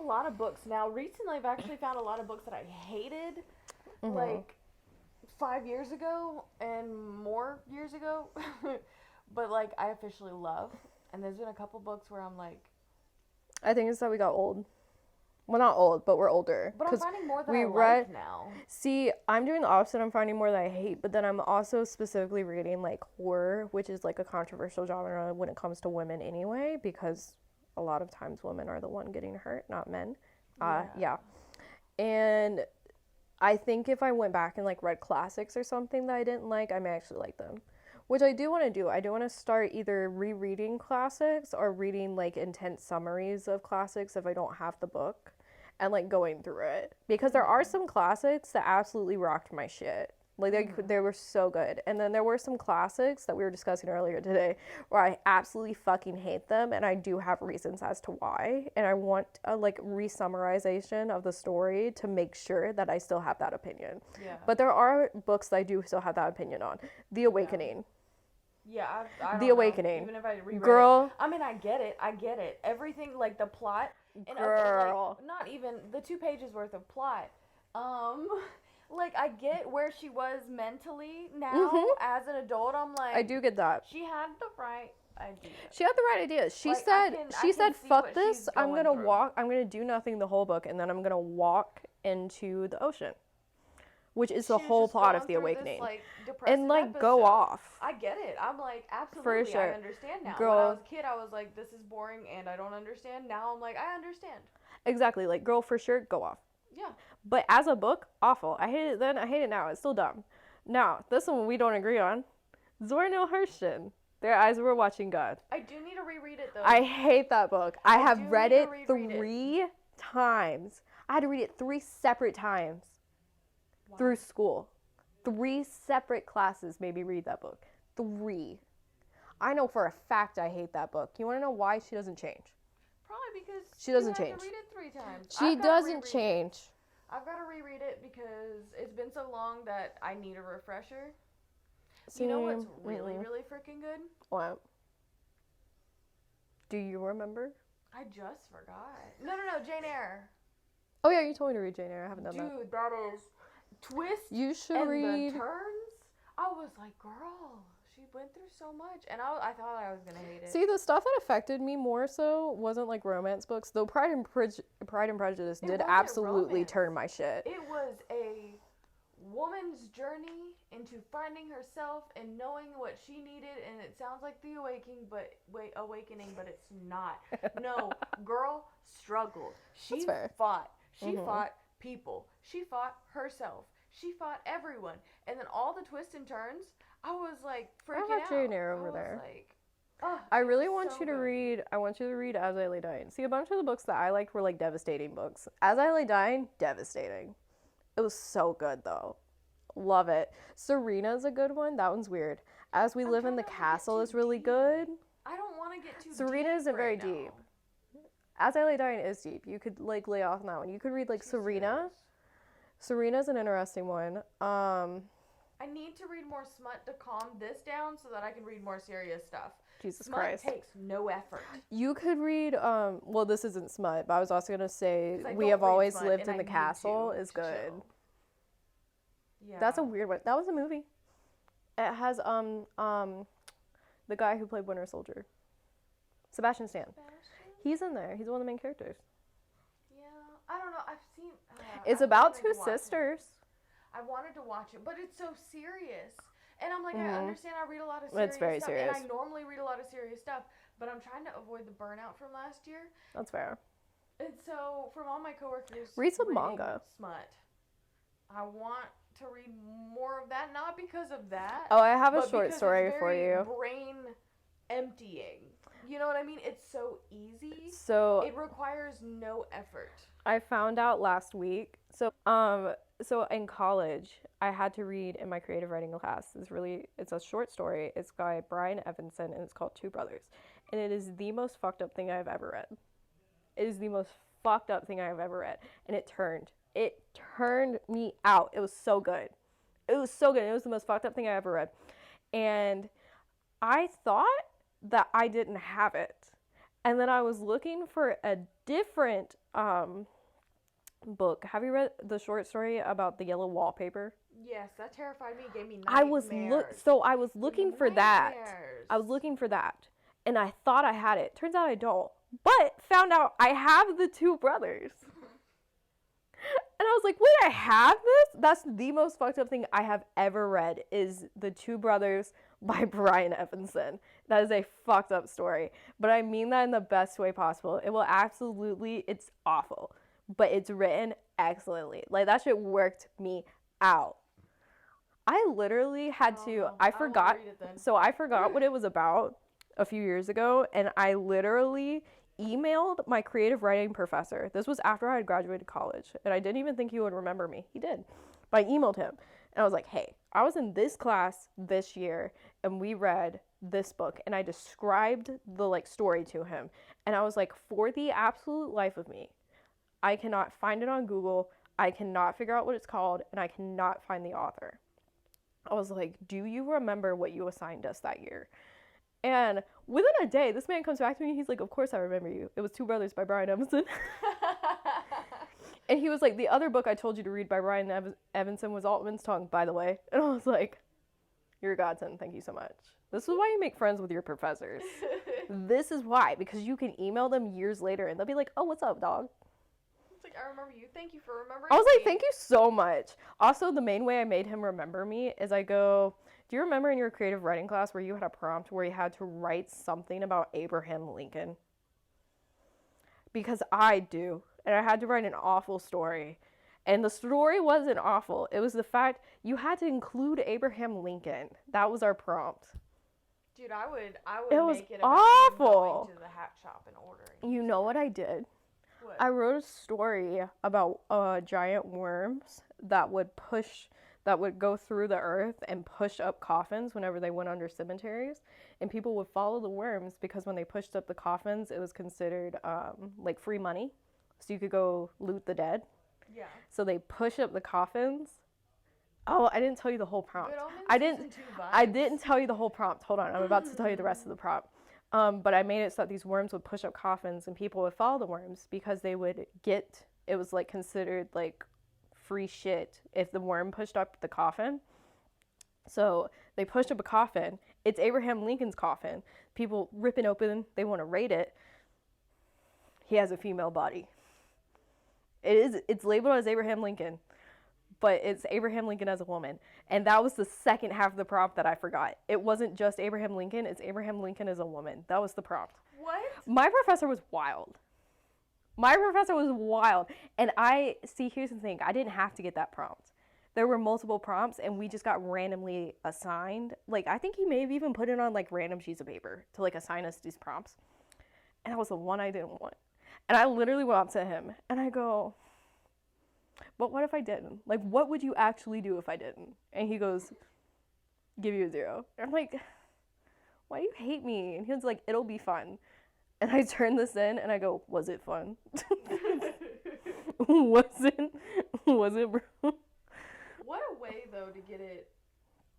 lot of books now. Recently, I've actually found a lot of books that I hated, like 5 years ago and more years ago, but like I officially love. And there's been a couple books where I'm like, I think it's that we got old. Well, not old, but we're older. but I'm finding more that we I like now. See, I'm doing the opposite. I'm finding more that I hate, but then I'm also specifically reading like horror, which is like a controversial genre when it comes to women anyway, because a lot of times women are the one getting hurt, not men. Yeah. And I think if I went back and like read classics or something that I didn't like, I may actually like them. Which I do want to do. I do want to start either rereading classics or reading like intense summaries of classics if I don't have the book and like going through it. Because there are some classics that absolutely rocked my shit. Like they were so good. And then there were some classics that we were discussing earlier today where I absolutely fucking hate them, and I do have reasons as to why. And I want a like re-summarization of the story to make sure that I still have that opinion. Yeah. But there are books that I do still have that opinion on. The Awakening. Yeah, I don't The know. Awakening. Even if I reread Girl. it. I mean, I get it. Everything, like the plot. And Girl. like, not even the 2 pages worth of plot. Like, I get where she was mentally now as an adult. I'm like, I do get that. she had the right idea. She had the right idea. She Like, said, fuck this. I'm going to through. walk. I'm going to do nothing the whole book, and then I'm going to walk into the ocean. Which is the whole plot of The Awakening. This, and like episode. go off. I get it. I'm like, absolutely, For sure. I understand now. Girl, when I was a kid, I was like, this is boring and I don't understand. Now I'm like, I understand. Exactly. Like, girl, for sure, go off. Yeah. But as a book, awful. I hate it then, I hate it now. It's still dumb. Now, this one we don't agree on. Zora Neale Hurston. Their eyes were watching God. I do need to reread it though. I hate that book. I have read it 3 times. I had to read it 3 separate times through school. 3 separate classes made me read that book. 3. I know for a fact I hate that book. You want to know why? She doesn't change. Probably because she doesn't you change. Have to read it 3 times. She doesn't change. I've got to reread it because it's been so long that I need a refresher. You know what's really, really freaking good? What? Do you remember? I just forgot. No, Jane Eyre. Oh yeah, you told me to read Jane Eyre. I haven't done that. Dude, that is twist. You should and read. The turns. I was like, girl, she went through so much, and I thought I was gonna hate it. See, the stuff that affected me more so wasn't like romance books, though. Pride and Prejudice did absolutely turn my shit. It was a woman's journey into finding herself and knowing what she needed, and it sounds like the awakening, but it's not. No, girl struggled. She fought. She fought people. She fought herself. She fought everyone. And then all the twists and turns, I was like freaking out. I have Jane Eyre over there. Like, oh, I really want you to read. I want you to read As I Lay Dying. See, a bunch of the books that I liked were like devastating books. As I Lay Dying, devastating. It was so good though. Love it. Serena's a good one. That one's weird. As We Live in the Castle is really good. I don't want to get too Serena deep isn't very deep. As I Lay Dying is deep. You could like lay off on that one. You could read like Serena. Serena's an interesting one. I need to read more smut to calm this down so that I can read more serious stuff. Jesus smut Christ. takes no effort. You could read, well, this isn't smut, but I was also going to say We Have Always Lived in the Castle is good. Yeah. That's a weird one. That was a movie. It has, the guy who played Winter Soldier. Sebastian Stan. He's in there. He's one of the main characters. Yeah. I don't know. I've seen... it's about 2 sisters. I wanted to watch it, but it's so serious. And I'm like, I understand I read a lot of serious It's very stuff. serious. And I normally read a lot of serious stuff, but I'm trying to avoid the burnout from last year. That's fair. And so, from all my coworkers... Read some manga. Smut. I want to read more of that, not because of that. Oh, I have a short story for you. Brain emptying. You know what I mean? It's so easy. So it requires no effort. I found out last week. So in college, I had to read in my creative writing class. It's a short story. It's by Brian Evanson, and it's called Two Brothers. And it is the most fucked up thing I've ever read. It is the most fucked up thing I've ever read. And it turned me out. It was so good. It was so good. It was the most fucked up thing I ever read. And I thought that I didn't have it. And then I was looking for a different book. Have you read the short story about the yellow wallpaper? Yes, that terrified me. Gave me I nightmares. was looking for that. I was looking for that. And I thought I had it. Turns out I don't. But found out I have the two brothers. And I was like, wait, I have this? That's the most fucked up thing I have ever read is The Two Brothers by Brian Evanson. That is a fucked up story. But I mean that in the best way possible. It will absolutely, it's awful. But it's written excellently. Like, that shit worked me out. I literally had to, I forgot. So I forgot what it was about a few years ago. And I literally emailed my creative writing professor. This was after I had graduated college, and I didn't even think he would remember me. He did. But I emailed him, and I was like, hey, I was in this class this year, and we read this book, and I described the like story to him, and I was like, for the absolute life of me, I cannot find it on Google, I cannot figure out what it's called, and I cannot find the author. I was like, do you remember what you assigned us that year? And within a day, this man comes back to me. He's like, of course I remember you. It was Two Brothers by Brian Evanson. And he was like, the other book I told you to read by Brian Evanson was Altman's Tongue, by the way. And I was like, you're a godsend. Thank you so much. This is why you make friends with your professors. This is why. Because you can email them years later and they'll be like, oh, what's up, dog? It's like, I remember you. Thank you for remembering I was like, me. thank you so much. Also, the main way I made him remember me is I go, do you remember in your creative writing class where you had a prompt where you had to write something about Abraham Lincoln? Because I do. And I had to write an awful story. And the story wasn't awful. It was the fact you had to include Abraham Lincoln. That was our prompt. Dude, I would it was make it about awful. Him going to the hat shop and ordering. You know what I did? What? I wrote a story about giant worms that would go through the earth and push up coffins whenever they went under cemeteries. And people would follow the worms because when they pushed up the coffins, it was considered like free money. So you could go loot the dead. Yeah. So they push up the coffins. Oh, I didn't tell you the whole prompt. I didn't tell you the whole prompt. Hold on, I'm about to tell you the rest of the prompt. But I made it so that these worms would push up coffins and people would follow the worms because they would get, it was like considered like free shit if the worm pushed up the coffin. So they pushed up a coffin. It's Abraham Lincoln's coffin. People rip it open. They want to rate it. He has a female body. It's labeled as Abraham Lincoln, but it's Abraham Lincoln as a woman. And that was the second half of the prompt that I forgot. It wasn't just Abraham Lincoln, it's Abraham Lincoln as a woman. That was the prompt. What? My professor was wild. And here's the thing, I didn't have to get that prompt. There were multiple prompts and we just got randomly assigned. Like, I think he may have even put it on like random sheets of paper to like assign us these prompts. And that was the one I didn't want. And I literally went up to him and I go, but what if I didn't? Like, what would you actually do if I didn't? And he goes, give you a 0. And I'm like, why do you hate me? And he was like, it'll be fun. And I turned this in and I go, was it fun? Was it, bro? What a way, though, to get it.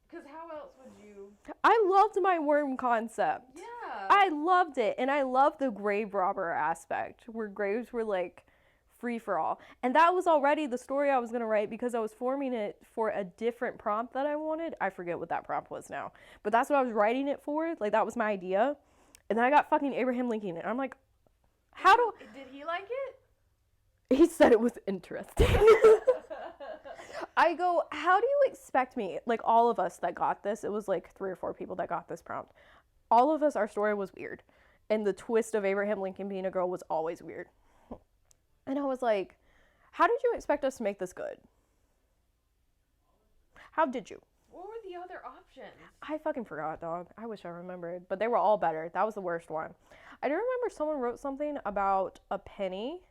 Because how else would you? I loved my worm concept. Yeah. I loved it. And I loved the grave robber aspect, where graves were like free for all. And that was already the story I was going to write because I was forming it for a different prompt that I wanted. I forget what that prompt was now. But that's what I was writing it for. Like, that was my idea. And then I got fucking Abraham Lincoln. And I'm like, Did he like it? He said it was interesting. I go, how do you expect me? Like, all of us that got this, it was like 3 or 4 people that got this prompt. All of us, our story was weird. And the twist of Abraham Lincoln being a girl was always weird. And I was like, how did you expect us to make this good? How did you? What were the other options? I fucking forgot, dog. I wish I remembered. But they were all better. That was the worst one. I do remember someone wrote something about a penny.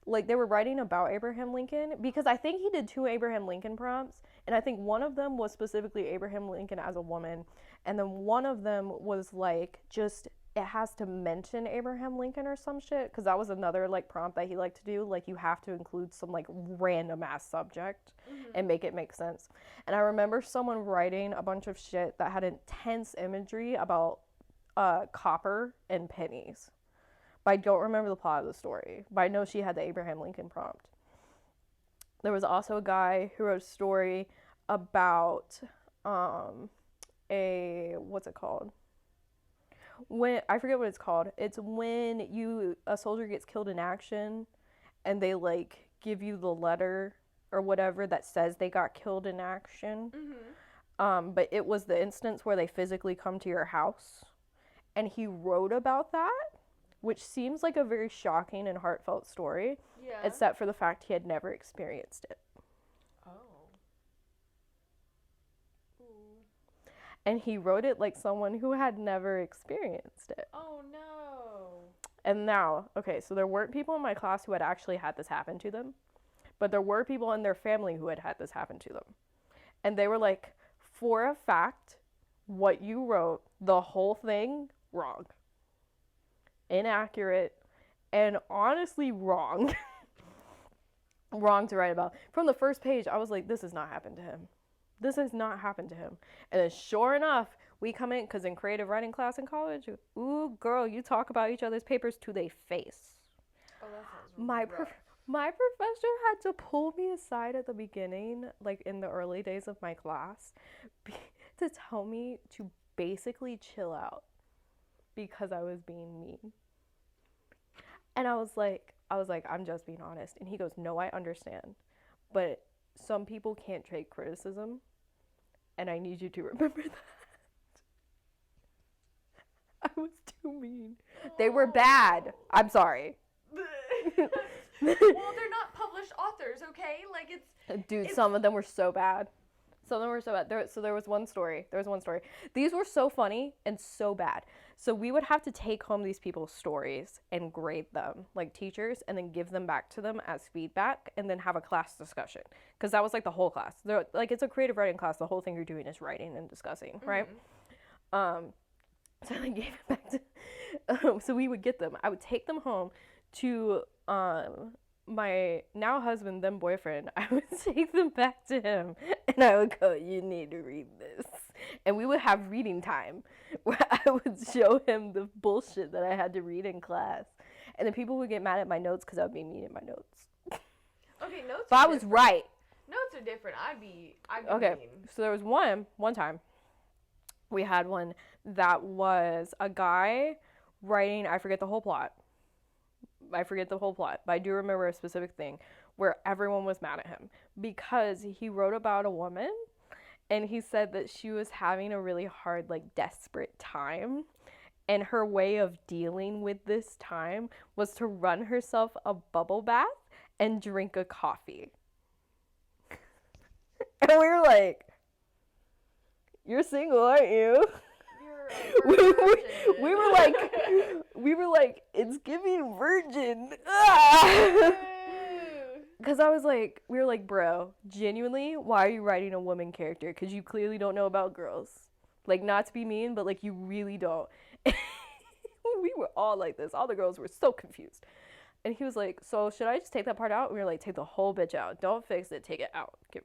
Like, they were writing about Abraham Lincoln. Because I think he did 2 Abraham Lincoln prompts. And I think one of them was specifically Abraham Lincoln as a woman. And then one of them was, like, just, it has to mention Abraham Lincoln or some shit. Because that was another, like, prompt that he liked to do. Like, you have to include some, like, random-ass subject and make it make sense. And I remember someone writing a bunch of shit that had intense imagery about copper and pennies. But I don't remember the plot of the story. But I know she had the Abraham Lincoln prompt. There was also a guy who wrote a story about what's it called? When I forget what it's called. It's when a soldier gets killed in action and they like give you the letter or whatever that says they got killed in action. But it was the instance where they physically come to your house. And he wrote about that, which seems like a very shocking and heartfelt story. Yeah. Except for the fact he had never experienced it. Oh. Ooh. And he wrote it like someone who had never experienced it. Oh no. And now, okay, so there weren't people in my class who had actually had this happen to them, but there were people in their family who had had this happen to them. And they were like, for a fact, what you wrote, the whole thing, wrong. Inaccurate, and honestly wrong. Wrong to write about. From the first page, I was like, this has not happened to him. This has not happened to him. And then sure enough, we come in, because in creative writing class in college, ooh, girl, you talk about each other's papers to their face. Oh, that sounds rough. My professor had to pull me aside at the beginning, like in the early days of my class, to tell me to basically chill out because I was being mean. And I was like, I'm just being honest. And he goes, no, I understand. But some people can't take criticism. And I need you to remember that. I was too mean. They were bad. I'm sorry. Well, they're not published authors, okay? Like, Dude, some of them were so bad. Some of them were so bad. There was one story. These were so funny and so bad. So we would have to take home these people's stories and grade them, like teachers, and then give them back to them as feedback, and then have a class discussion. Because that was like the whole class. Like, it's a creative writing class. The whole thing you're doing is writing and discussing, right? So I gave it back to. So we would get them. I would take them home to my now husband, then boyfriend. I would take them back to him, and I would go, you need to read this. And we would have reading time where I would show him the bullshit that I had to read in class. And then people would get mad at my notes because I would be mean in my notes. Okay, notes but I was right. Notes are different. I'd be okay, mean. So there was one time we had one that was a guy writing, I forget the whole plot, but I do remember a specific thing where everyone was mad at him because he wrote about a woman, and he said that she was having a really hard, like, desperate time, and her way of dealing with this time was to run herself a bubble bath and drink a coffee. And we were like, you're single, aren't you? we were like, it's giving virgin. Because we were like, bro, genuinely, why are you writing a woman character? Because you clearly don't know about girls. Like, not to be mean, but like, you really don't. We were all like this. All the girls were so confused. And he was like, so should I just take that part out? And we were like, take the whole bitch out. Don't fix it. Take it out. Get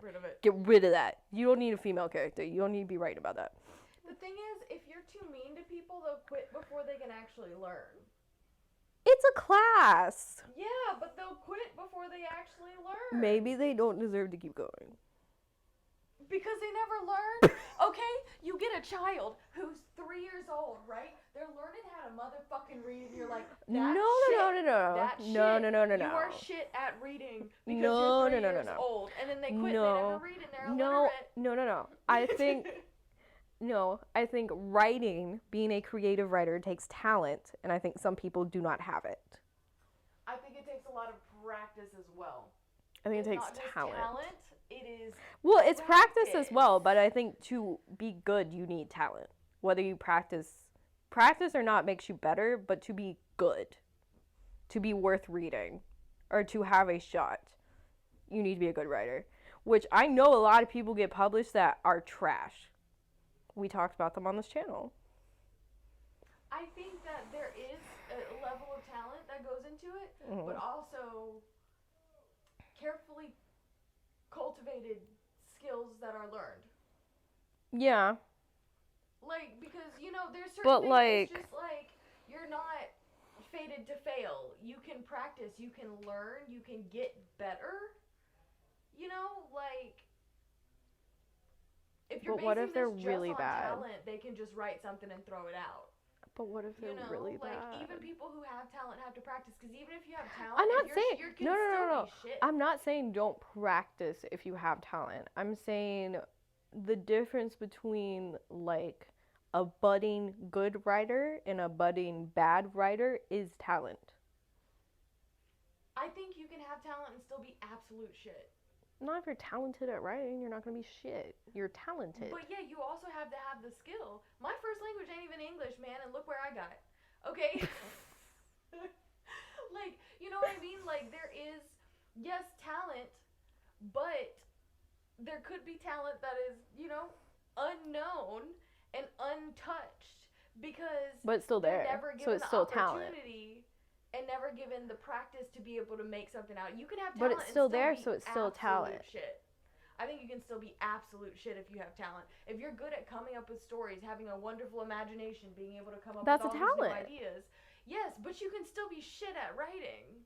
rid of it. Get rid of that. You don't need a female character. You don't need to be writing about that. The thing is, if you're too mean to people, they'll quit before they can actually learn. It's a class. Yeah, but they'll quit before they actually learn. Maybe they don't deserve to keep going. Because they never learn. Okay, you get a child who's 3 years old, right? They're learning how to motherfucking read, and you're like, No. You are shit at reading because you're 3 years old, and then they quit. They never read, and they're illiterate. No. I think writing, being a creative writer, takes talent, and I think some people do not have it. I think it takes a lot of practice as well. I think it takes not just talent. It is. Well, it's practice as well, but I think to be good, you need talent. Whether you practice or not makes you better, but to be good, to be worth reading, or to have a shot, you need to be a good writer. Which I know a lot of people get published that are trash. We talked about them on this channel. I think that there is a level of talent that goes into it, but also carefully cultivated skills that are learned. Yeah. Like, because, you know, there's certain But, things, like... it's just, like, you're not fated to fail. You can practice, you can learn, you can get better. You know, like, if you're But what if basing they're this just really on bad? talent, they can just write something and throw it out. But what if they're You know, really like, bad? even people who have talent have to practice, because even if you have talent, I'm not if saying... you can still be shit. I'm not saying don't practice if you have talent. I'm saying the difference between, like, a budding good writer and a budding bad writer is talent. I think you can have talent and still be absolute shit. Not if you're talented at writing, you're not going to be shit. You're talented. But yeah, you also have to have the skill. My first language ain't even English, man, and look where I got. Okay? Like, you know what I mean? Like, there is, yes, talent, but there could be talent that is, you know, unknown and untouched because but it's still they're there. never So given it's the still talent. opportunity and never given the practice to be able to make something out. You can have But talent it's still and there, be so it's still absolute talent. shit. I think you can still be absolute shit if you have talent. If you're good at coming up with stories, having a wonderful imagination, being able to come up That's with a all these new talent. ideas. Yes, but you can still be shit at writing.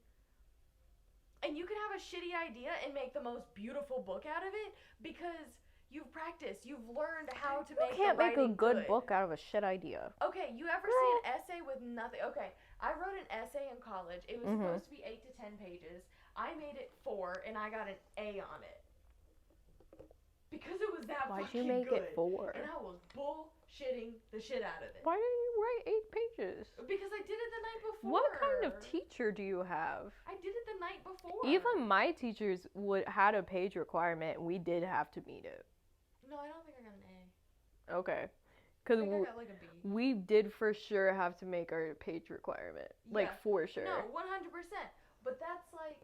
And you can have a shitty idea and make the most beautiful book out of it because you've practiced. You've learned how to make the You can't make a writing good book out of a shit idea. Okay, you ever see an essay with nothing? Okay, I wrote an essay in college. It was supposed to be 8 to 10 pages. I made it 4, and I got an A on it. Because it was that Why'd fucking you make good. it 4? And I was bullshitting the shit out of it. Why didn't you write 8 pages? Because I did it the night before. What kind of teacher do you have? I did it the night before. Even my teachers had a page requirement, and we did have to meet it. No, I don't think I got an A. Okay. I think I got like a B. We did for sure have to make our page requirement. Like, Yeah. for sure. No, 100%. But that's like...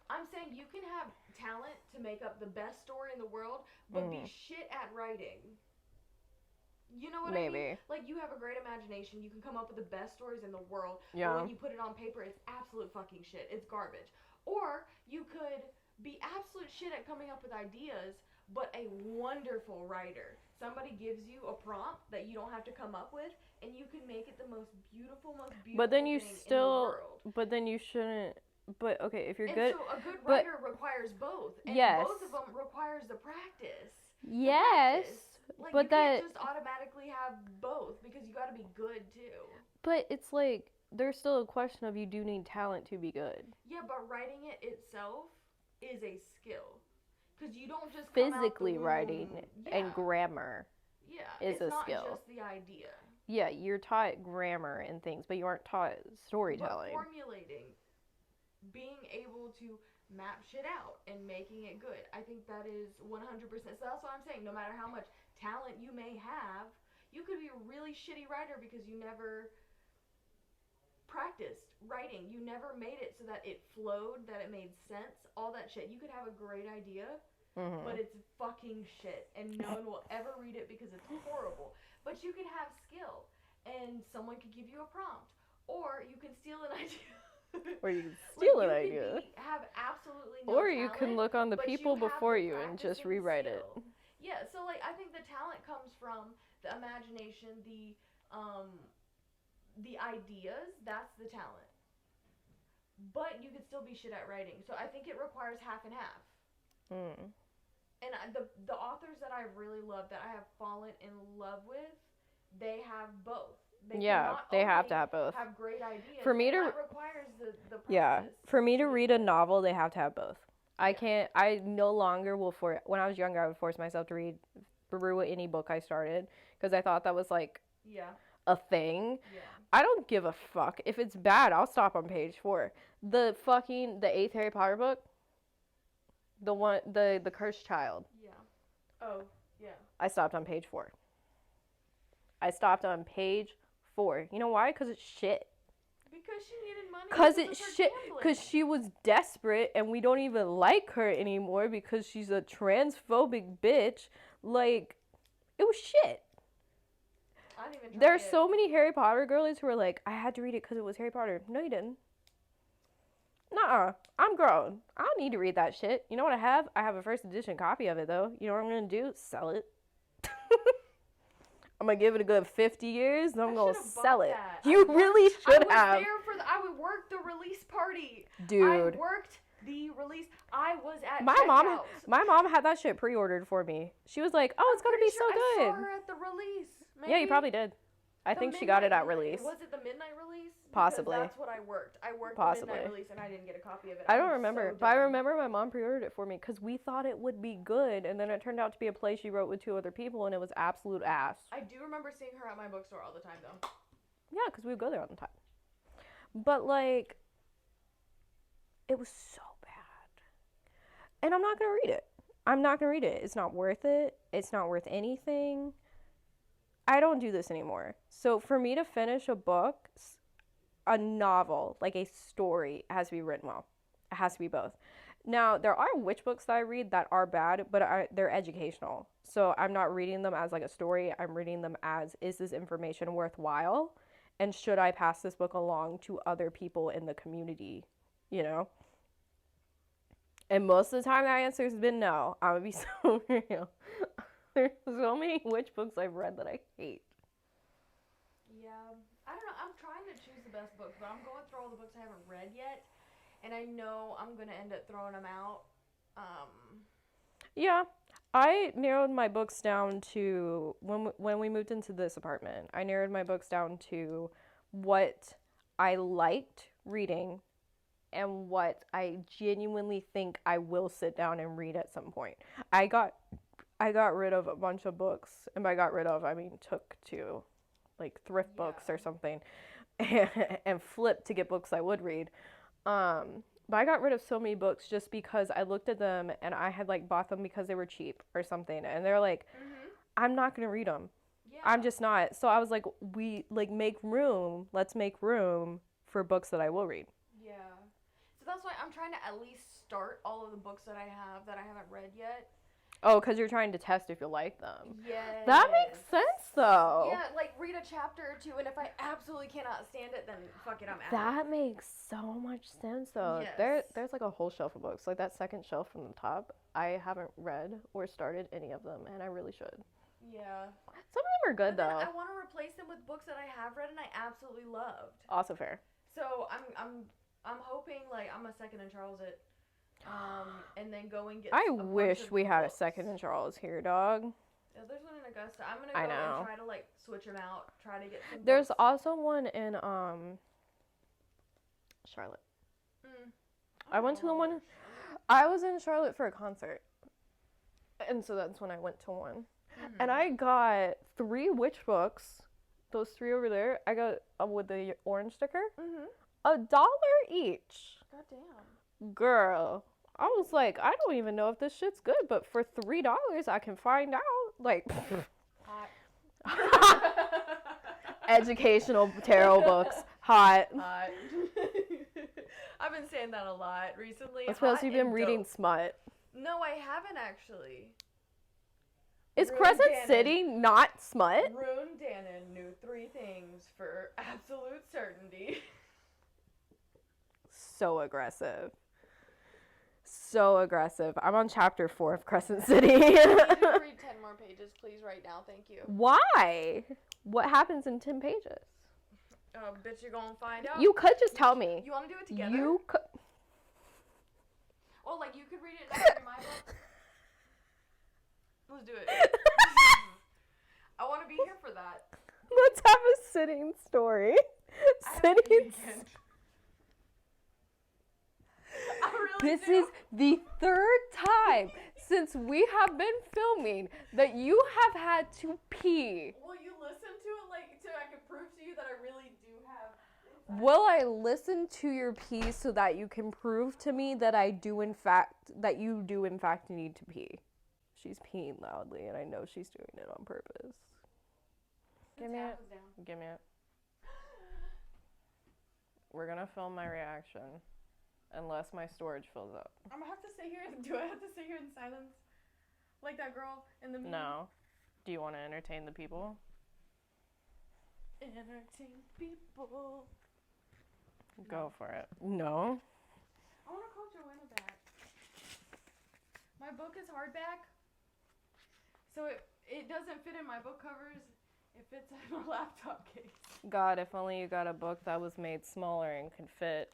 I'm saying you can have talent to make up the best story in the world, but be shit at writing. You know what I mean? Like, you have a great imagination. You can come up with the best stories in the world. Yeah. But when you put it on paper, it's absolute fucking shit. It's garbage. Or you could be absolute shit at coming up with ideas, but a wonderful writer. Somebody gives you a prompt that you don't have to come up with, and you can make it the most beautiful but then you thing still, in the world. but then you shouldn't, but okay, if you're And good. So a good writer requires both. And yes. both of them requires the practice. Yes. Like, but you that can't just automatically have both because you gotta be good too. But it's like, there's still a question of you do need talent to be good. Yeah, but writing it itself is a skill. Because you don't just physically writing and grammar is a skill. It's not just the idea. Yeah, you're taught grammar and things, but you aren't taught storytelling. But formulating, being able to map shit out and making it good, I think that is 100%. So that's what I'm saying. No matter how much talent you may have, you could be a really shitty writer because you never practiced writing. You never made it so that it flowed, that it made sense, all that shit. You could have a great idea, but it's fucking shit, and no one will ever read it because it's horrible. But you could have skill, and someone could give you a prompt, or you can steal an idea. Or you can steal an idea. Have absolutely no or talent, you can look on the people before you and just rewrite skill. it. Yeah, so like I think the talent comes from the imagination, the ideas. That's the talent. But you could still be shit at writing. So I think it requires half and half. And the authors that I really love, that I have fallen in love with, they have both. They have to have both. Have great ideas. For me that requires the practice. Yeah, for me to read a novel, they have to have both. I no longer will when I was younger, I would force myself to read through any book I started because I thought that was like a thing. Yeah. I don't give a fuck. If it's bad, I'll stop on page 4. The 8th Harry Potter book, the Cursed Child. Yeah. Oh, yeah. I stopped on page 4. You know why? Because it's shit. Because she needed money. Because it's shit. Because she was desperate, and we don't even like her anymore because she's a transphobic bitch. Like, it was shit. I didn't even try There's so many Harry Potter girlies who are like, I had to read it because it was Harry Potter. No, you didn't. Nuh-uh. I'm grown. I don't need to read that shit. You know what I have? I have a first edition copy of it, though. You know what I'm going to do? Sell it. I'm gonna give it a good 50 years, and I'm gonna sell it. That. You really should have. I would work the release party. Dude. I worked the release. I was at my checkout. mom had that shit pre-ordered for me. She was like, "Oh, it's gonna be so good." I saw her at the release. Maybe. Yeah, you probably did. I think she got it at release. Was it the midnight release? Possibly. Because that's what I worked. I worked the midnight release, and I didn't get a copy of it. I don't remember, but I remember my mom pre-ordered it for me because we thought it would be good, and then it turned out to be a play she wrote with 2 other people, and it was absolute ass. I do remember seeing her at my bookstore all the time, though. Yeah, because we would go there all the time. But, like, it was so bad. And I'm not going to read it. I'm not going to read it. It's not worth it. It's not worth anything. I don't do this anymore. So for me to finish a book, a novel, like a story, it has to be written well. It has to be both. Now, there are witch books that I read that are bad, but they're educational. So I'm not reading them as like a story. I'm reading them as, is this information worthwhile? And should I pass this book along to other people in the community, you know? And most of the time, that answer has been no. I'm going to be so real. There's so many witch books I've read that I hate. Yeah. I don't know. I'm trying to choose the best book, but I'm going through all the books I haven't read yet. And I know I'm going to end up throwing them out. Yeah. I narrowed my books down to, when we moved into this apartment, I narrowed my books down to what I liked reading and what I genuinely think I will sit down and read at some point. I got rid of a bunch of books, and by got rid of, I mean took to like thrift books or something and flipped to get books I would read. But I got rid of so many books just because I looked at them and I had like bought them because they were cheap or something, and they're like, I'm not gonna read them. I'm just not. So I was like, let's make room for books that I will read. Yeah. So that's why I'm trying to at least start all of the books that I haven't read yet. Oh, because you're trying to test if you like them. Yes. That makes sense, though. Yeah, like read a chapter or two, and if I absolutely cannot stand it, then fuck it, I'm out. That makes so much sense, though. Yes. There's like a whole shelf of books. Like that second shelf from the top, I haven't read or started any of them, and I really should. Yeah. Some of them are good, though. I want to replace them with books that I have read and I absolutely loved. Also fair. So I'm hoping like I'm a second in Charles it. And then go and get. I wish we had a second in Charles here, dog. Yeah, there's one in Augusta. I'm gonna go and try to like switch them out. Try to get some. There's books. also one in Charlotte. I went to the one. I was in Charlotte for a concert, and so that's when I went to one. And I got 3 witch books. Those 3 over there. I got with the orange sticker. $1 each. Goddamn. Girl. I was like, I don't even know if this shit's good, but for $3 I can find out. Like, educational tarot books. Hot. I've been saying that a lot recently. I suppose you've been reading smut. No, I haven't actually. Is Crescent City not smut? Rune Dannon knew 3 things for absolute certainty. So aggressive. So aggressive. I'm on chapter 4 of Crescent City. Can you read 10 more pages, please, right now? Thank you. Why? What happens in 10 pages? Bitch, you're gonna find out. You could just tell me. You want to do it together? You could. Oh, like you could read it and I read my book? Let's do it. I want to be here for that. Let's have a sitting story. Sitting. This is the 3rd time since we have been filming that you have had to pee. Will you listen to it so I can prove to you that I really do have... Will I listen to your pee so that you can prove to me that you do in fact need to pee? She's peeing loudly and I know she's doing it on purpose. Give me it. Give me it. We're gonna film my reaction. Unless my storage fills up. I'm gonna have to sit here. Do I have to sit here in silence? Like that girl in the movie? No. Do you want to entertain the people? Entertain people. Go for it. No. I want to call Joanna back. My book is hardback. So it doesn't fit in my book covers. It fits in a laptop case. God, if only you got a book that was made smaller and could fit.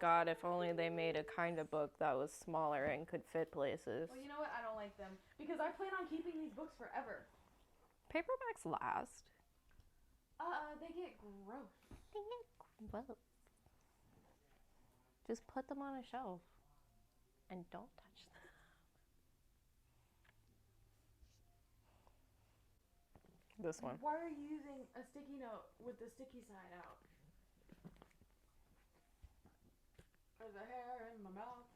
God, if only they made a kind of book that was smaller and could fit places. Well, you know what? I don't like them. Because I plan on keeping these books forever. Paperbacks last. They get gross. They get gross. Just put them on a shelf. And don't touch them. This one. Why are you using a sticky note with the sticky side out? There's a hair in my mouth.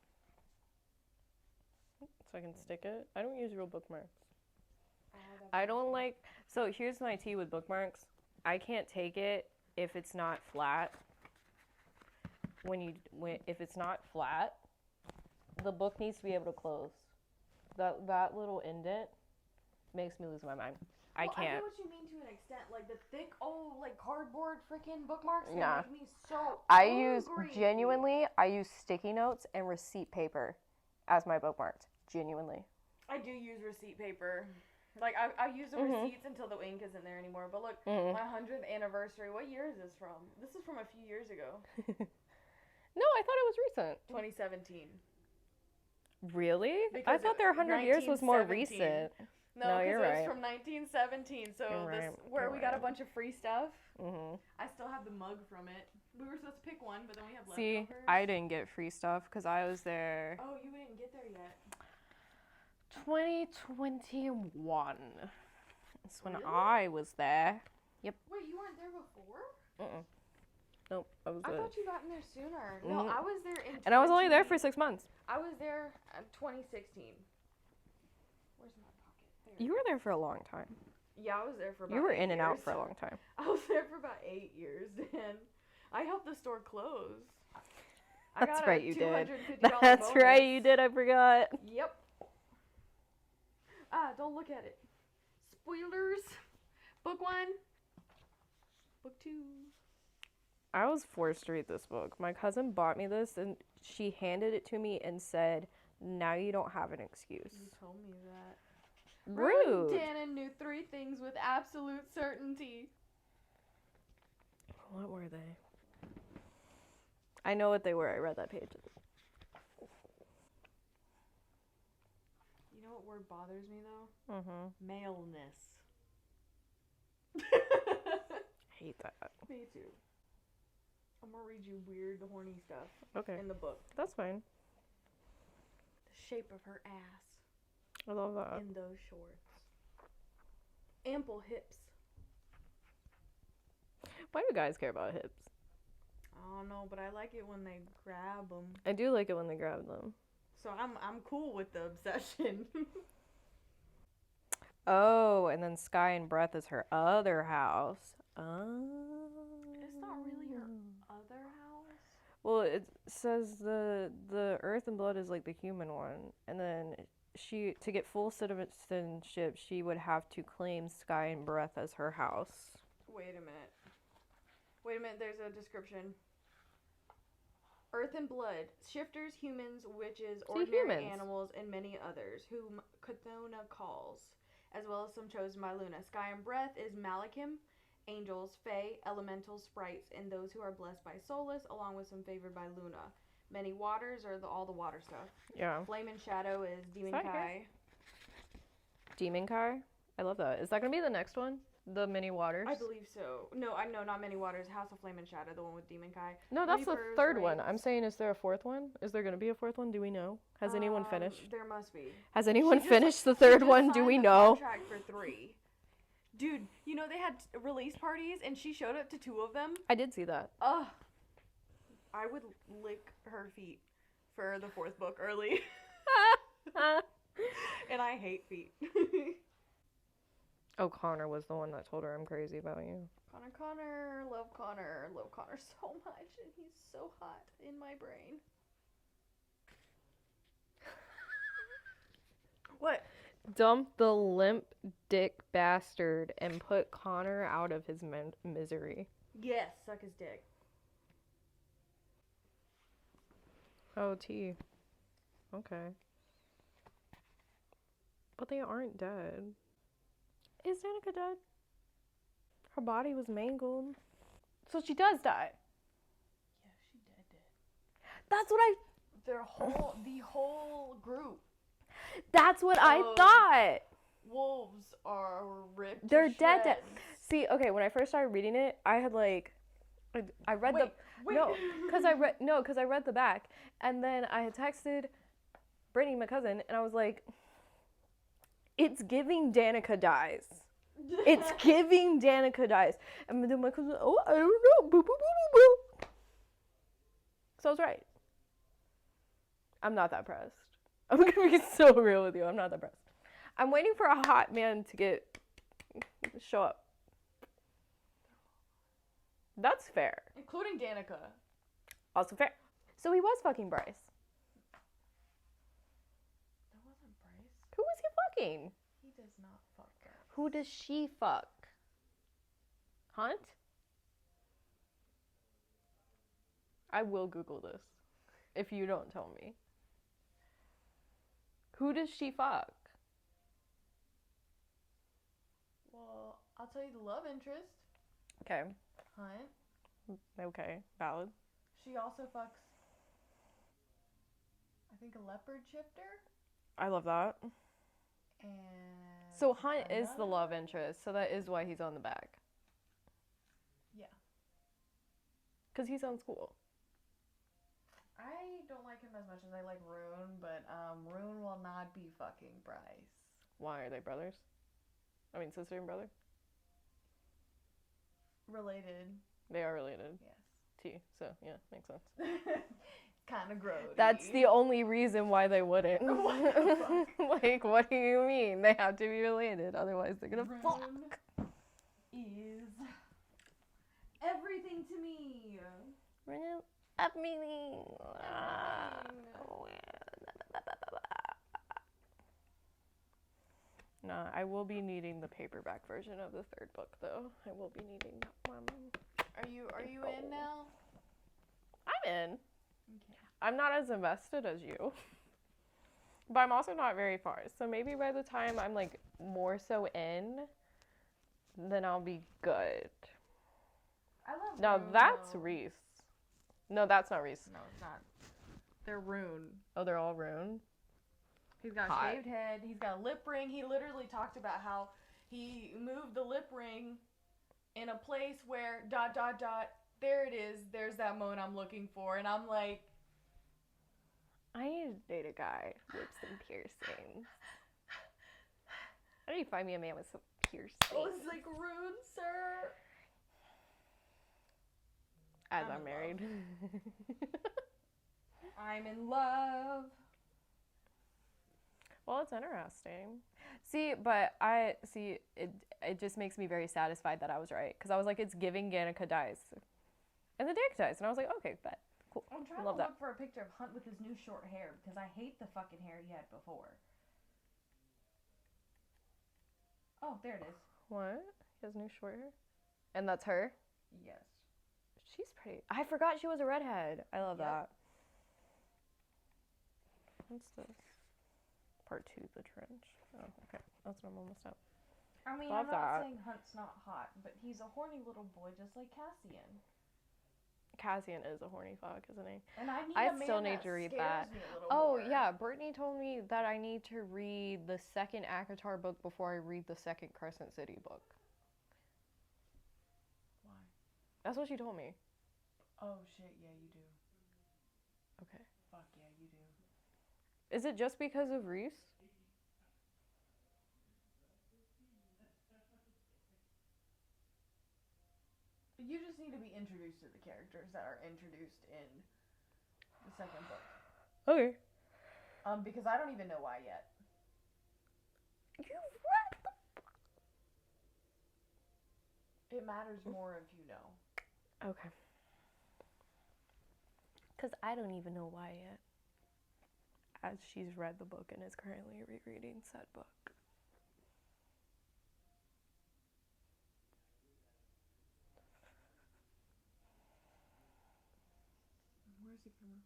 So I can stick it. I don't use real bookmarks. I don't like... So here's my tea with bookmarks. I can't take it if it's not flat. If it's not flat, the book needs to be able to close. That little indent makes me lose my mind. I can't. I get what you mean to an extent. Like the thick old like cardboard freaking bookmarks Yeah. make me so I angry. use sticky notes and receipt paper as my bookmarks. Genuinely. I do use receipt paper. Like I use the receipts until the ink isn't there anymore. But look, my 100th anniversary. What year is this from? This is from a few years ago. No, I thought it was recent. 2017. Really? Because I thought their 100 years was more recent. No, you're because it right. was from 1917. So You're right. where You're we got a right. bunch of free stuff. Mm-hmm. I still have the mug from it. We were supposed to pick one, but then we have See, leftovers. I didn't get free stuff because I was there. Oh, you didn't get there yet. 2021. That's when Really? I was there. Yep. Wait, you weren't there before? Nope. I was I there. thought you got in there sooner. No, I was there in. And I was only there for 6 months. I was there in 2016. Where's my pocket? There. You were there for a long time. Yeah, I was there for about. You were 8 in and out years. for a long time. I was there for about 8 years, and I helped the store close. That's right, you did. $250 That's bonus. right, you did. I forgot. Yep. Don't look at it. Spoilers. Book 1. Book 2. I was forced to read this book. My cousin bought me this, and she handed it to me and said, "Now you don't have an excuse." You told me that. Rude. Dannon knew 3 things with absolute certainty. What were they? I know what they were. I read that page. You know what word bothers me though? Maleness. Hate that. Me too. I'm gonna read you weird, horny stuff Okay. in the book. That's fine. The shape of her ass I love that. in those shorts. Ample hips. Why do guys care about hips? I don't know, but I like it when they grab them. I do like it when they grab them. So I'm cool with the obsession. Oh, and then Sky and Breath is her other house. Oh. It's not really her other house. Well, it says the Earth and Blood is like the human one, and then to get full citizenship, she would have to claim Sky and Breath as her house. Wait a minute, there's a description. Earth and Blood, shifters, humans, witches, ordinary animals, and many others, whom Cthulhu calls, as well as some chosen by Luna. Sky and Breath is Malachim, angels, fae, elementals, sprites, and those who are blessed by Solus, along with some favored by Luna. Many waters are all the water stuff. Yeah. Flame and Shadow is Demon Kai. Demon Kai? I love that. Is that going to be the next one? The Many Waters? I believe so. No, I know not Many Waters. House of Flame and Shadow, the one with Demon Kai. No, that's Reapers, the third Rings. one. I'm saying, is there a fourth one? Is there going to be a fourth one? Do we know? Has anyone finished? There must be. Has anyone finished the third one? Do we know? Contract for 3. Dude, you know they had release parties and she showed up to 2 of them? I did see that. Ugh. I would lick her feet for the 4th book early. And I hate feet. Oh, Connor was the one that told her I'm crazy about you. Connor, love Connor so much, and he's so hot in my brain. What? Dump the limp dick bastard and put Connor out of his misery. Yes, suck his dick. Oh, T. Okay. But they aren't dead. Is Danica dead? Her body was mangled. So she does die. Yeah, she dead. That's what I... The whole group. That's what I thought. Wolves are ripped. They're to dead. shreds. See, okay, when I first started reading it, I had like... I read Wait. No, because I read the back. And then I had texted Brittany, my cousin, and I was like, it's giving Danica dies. It's giving Danica dies. And then my cousin, oh, I don't know. Boo, boo, boo, boo, boo. So I was right. I'm not that pressed. I'm going to be so real with you. I'm not that pressed. I'm waiting for a hot man to show up. That's fair. Including Danica. Also fair. So he was fucking Bryce. That wasn't Bryce. Who was he fucking? He does not fuck Bryce. Who does she fuck? Hunt? I will Google this if you don't tell me. Who does she fuck? Well, I'll tell you the love interest. Okay. Hunt. Okay. Valid. She also fucks, I think, a leopard shifter. I love that. And So Hunt is the love interest, so that is why he's on the back. Yeah. Because he sounds cool. I don't like him as much as I like Rune, but Rune will not be fucking Bryce. Why are they brothers? I mean, sister and brother? Related. They are related. Yes. T. So, yeah, makes sense. Kind of grody. That's the only reason why they wouldn't. What the fuck? Like, what do you mean? They have to be related, otherwise they're gonna fuck. Rune is everything to me. Rune up meaning. Nah, I will be needing the paperback version of the third book, though. I will be needing that one. Are you in now? I'm in. Okay. I'm not as invested as you. But I'm also not very far. So maybe by the time I'm like more so in, then I'll be good. I love Now Rune, that's though. Reese. No, that's not Reese. No, it's not. They're Rune. Oh, they're all Rune? He's got Hot. a shaved head. He's got a lip ring. He literally talked about how he moved the lip ring in a place where ... There it is. There's that moment I'm looking for. And I'm like... I need to date a guy with some piercings. I need to find me a man with some piercings. Oh, it's like Rune, sir. As I'm I'm in married. I'm in love. Well, it's interesting. It just makes me very satisfied that I was right. Because I was like, it's giving Danica dies. And the Danica dies. And I was like, okay, bet. Cool. I'm trying Love to that. look for a picture of Hunt with his new short hair because I hate the fucking hair he had before. Oh, there it is. What? He has new short hair? And that's her? Yes. She's pretty. I forgot she was a redhead. I love Yep. that. What's this? Part 2, the trench. Oh, okay. That's what I'm almost at. I mean, Love I'm not that. saying Hunt's not hot, but he's a horny little boy just like Cassian. Cassian is a horny fuck, isn't he? And I need I a man still need that to read scares that. me a little Oh, more. yeah. Brittany told me that I need to read the second ACOTAR book before I read the second Crescent City book. Why? That's what she told me. Oh, shit, yeah, you do. Okay. Fuck yeah, you do. Is it just because of Reese? You just need to be introduced to the characters that are introduced in the second book. Okay. Because I don't even know why yet. You read the book. It matters more if you know. Okay. Because I don't even know why yet. As she's read the book and is currently rereading said book. Where's the camera?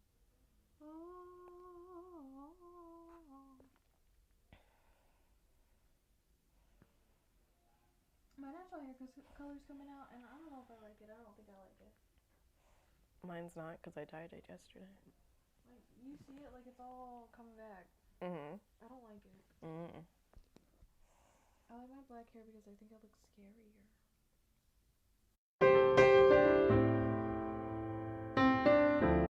My natural hair color's coming out, and I don't know if I like it. I don't think I like it. Mine's not, because I dyed it yesterday. Like, you see it, like, it's all coming back. Mm-hmm. I don't like it. Mm-hmm. I like my black hair because I think I look scarier.